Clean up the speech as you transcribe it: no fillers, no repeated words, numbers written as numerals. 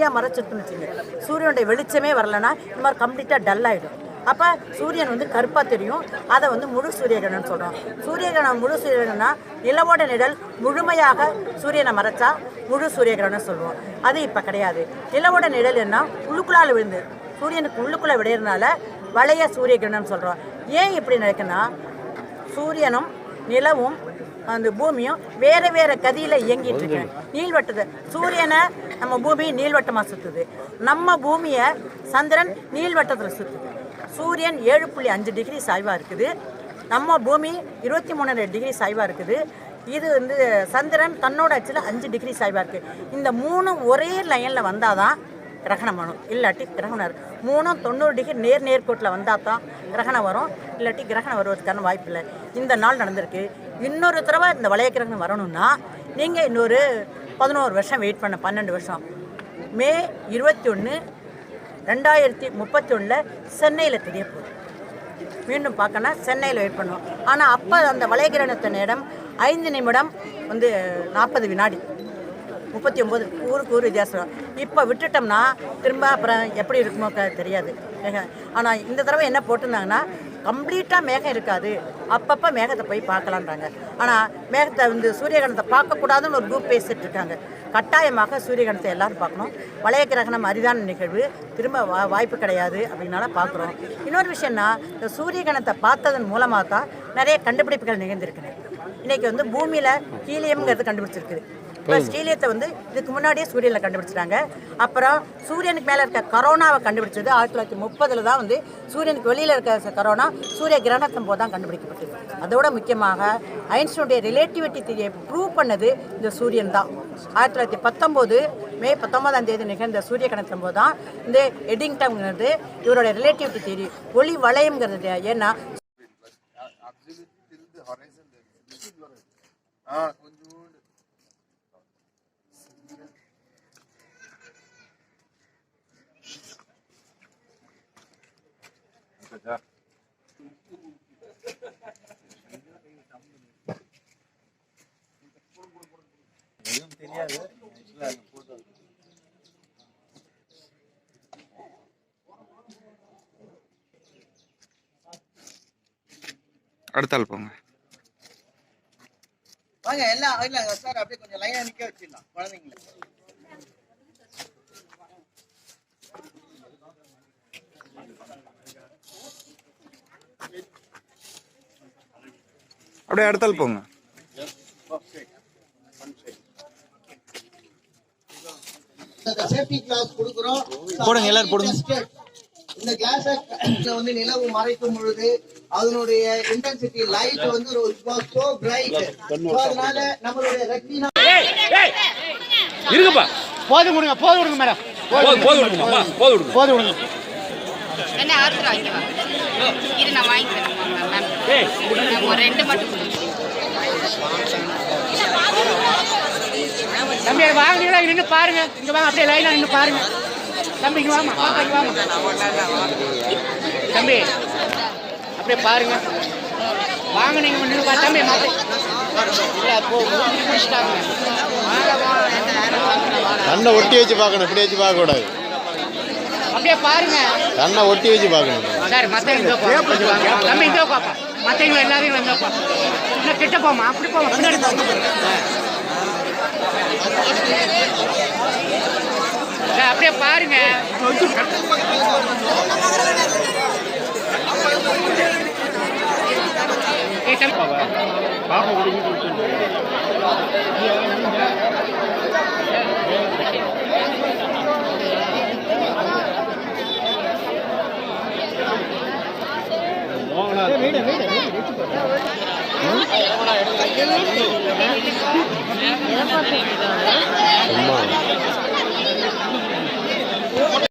முழுமையாக மறைச்சிட்டுன்னு வச்சுங்க. சூரியனுடைய வெளிச்சமே வரலைன்னா இந்த மாதிரி கம்ப்ளீட்டாக டல் ஆகிடும். அப்போ சூரியன் வந்து கருப்பாக தெரியும். அதை வந்து முழு சூரியகிரகணம்னு சொல்கிறோம். சூரியகிரகணம் முழு சூரியகிரகணம்னா நிலவோட நிழல் முழுமையாக சூரியனை மறைச்சா முழு சூரியகிரகணம் சொல்லுவோம். அது இப்போ கிடையாது. நிலவோட நிழல் என்ன உள்ளுக்குள்ளால் விழுந்து சூரியனுக்கு உள்ளுக்குள்ளே விடையிறதுனால வளைய சூரியகிரகணம் சொல்கிறோம். ஏன் இப்படி நடக்குன்னா சூரியனும் நிலவும் அந்த பூமியும் வேறு வேறு கதியில் இயங்கிட்டு இருக்கு. நீள்வட்டத்தை சூரியனை நம்ம பூமி நீள்வட்டமாக சுற்றுது, நம்ம பூமியை சந்திரன் நீள்வட்டத்தில் சுற்றுது. சூரியன் 7.5 டிகிரி சாய்வாக இருக்குது, நம்ம பூமி 23.5 டிகிரி சாய்வாக இருக்குது. இது வந்து சந்திரன் தன்னோட அச்சில் 5 டிகிரி சாய்வாக இருக்குது. இந்த மூணும் ஒரே லைனில் வந்தால் தான் கிரகணம் வரும், இல்லாட்டி கிரகணம் வரும். மூணும் 90 டிகிரி நேர்கோட்டில் வந்தால் தான் கிரகணம் வரும், இல்லாட்டி கிரகணம் வருவதற்கான வாய்ப்பு இல்லை. இந்த நாள் நடந்திருக்கு. இன்னொரு தடவை இந்த வளைய கிரகணம் வரணும்னா நீங்கள் இன்னொரு 11 வருஷம் வெயிட் பண்ண, 12 வருஷம். மே 21, 2031 சென்னையில் தெரிய போகுது. மீண்டும் பார்க்கணும், சென்னையில் வெயிட் பண்ணுவோம். ஆனால் அப்போ அந்த வளைய கிரகணத்தின் நேரம் 5 நிமிடம் வந்து 40 வினாடி, 39 ஊருக்கு ஊர் வித்தியாசம். இப்போ விட்டுட்டோம்னா திரும்ப அப்புறம் எப்படி இருக்குமோ தெரியாது. ஆனால் இந்த தடவை என்ன போட்டிருந்தாங்கன்னா கம்ப்ளீட்டாக மேகம் இருக்காது, அப்பப்போ மேகத்தை போய் பார்க்கலான்றாங்க. ஆனால் மேகத்தை வந்து சூரியகிரகணத்தை பார்க்கக்கூடாதுன்னு ஒரு குரூப் பேசிட்டு இருக்காங்க. கட்டாயமாக சூரியகிரகணத்தை எல்லாரும் பார்க்கணும். வளைய கிரகணம் அரிதான நிகழ்வு, திரும்ப வாய்ப்பு கிடையாது அப்படின்னால பார்க்குறோம். இன்னொரு விஷயம்னா இந்த சூரியகிரகணத்தை பார்த்ததன் மூலமாக தான் நிறைய கண்டுபிடிப்புகள் நிகழ்ந்திருக்குது. இன்றைக்கி வந்து பூமியில் ஹீலியம்ங்கிறது கண்டுபிடிச்சிருக்குது. இப்போ ஸ்டீலியத்தை வந்து இதுக்கு முன்னாடியே சூரியனில் கண்டுபிடிச்சிட்டாங்க. அப்புறம் சூரியனுக்கு மேலே இருக்க கரோனாவை கண்டுபிடிச்சது 1930 தான் வந்து சூரியனுக்கு வெளியில் இருக்க கரோனா சூரிய கிரகணத்தின் போது தான் கண்டுபிடிக்கப்பட்டது. அதோட முக்கியமாக ஐன்ஸ்டீனுடைய ரிலேட்டிவிட்டி தியரியை ப்ரூவ் பண்ணது இந்த சூரியன் தான். 1919 மே 19 நிகழ்ந்த சூரிய கிரகணத்தின் போது தான் இந்த எடிங்டன்ங்கிறது இவரோட ரிலேட்டிவிட்டி தியரி, ஒளி வளையம்ங்கிறது. ஏன்னா தெரியாது. அடுத்தால் போங்க வாங்க எல்லாம் இல்ல சார், அப்படியே கொஞ்சம் லைனா நிக்க வச்சிடலாம் குழந்தைங்கள. அப்படியே அடுத்தால் போங்க. சேஃப்டி கிளாஸ் கொடுக்குறோம், போடுங்க எல்லாரும் போடுங்க. இந்த கிளாஸ் வந்து நிலவு மறைக்கும் பொழுது அதனுடைய இன்டென்சிட்டி லைட் வந்து சோ பிரைட், அதனால நம்மளுடைய ரெட்டினா இருக்குப்பா. போது கொடுங்க மேடம், போது கொடுங்க. என்ன ஆர்டர் வாங்கிக்கலாம், இது நான் வாங்கிக்கிறேன் மேம். ஒரு 2 மட்டும் தம்பி வாங்கினீங்களா? நின்று பாருங்க, இங்க வாங்க, அப்படியே லைனா நின்று பாருங்க. தம்பி இங்க வாமா, இங்க வாமா தம்பி, அப்படியே பாருங்க. வாங்க நீங்க நின்று பாருங்க தம்பி. மாத்தி இல்ல போ முடிச்சிட்டாங்க. கண்ணை ஒட்டி வச்சு பார்க்கணும், இப்படி வச்சு பார்க்க கூடாது. அப்படியே பாருங்க, கண்ணை ஒட்டி வச்சு பார்க்கணும் சார். மத்தவங்க தம்பி இங்கே பாப்பா, மத்தவங்க எல்லாரையும் வந்து இன்னும் கிட்ட போமா, அப்படி போமா, பின்னாடி அப்படியே பாருங்க. சும்மா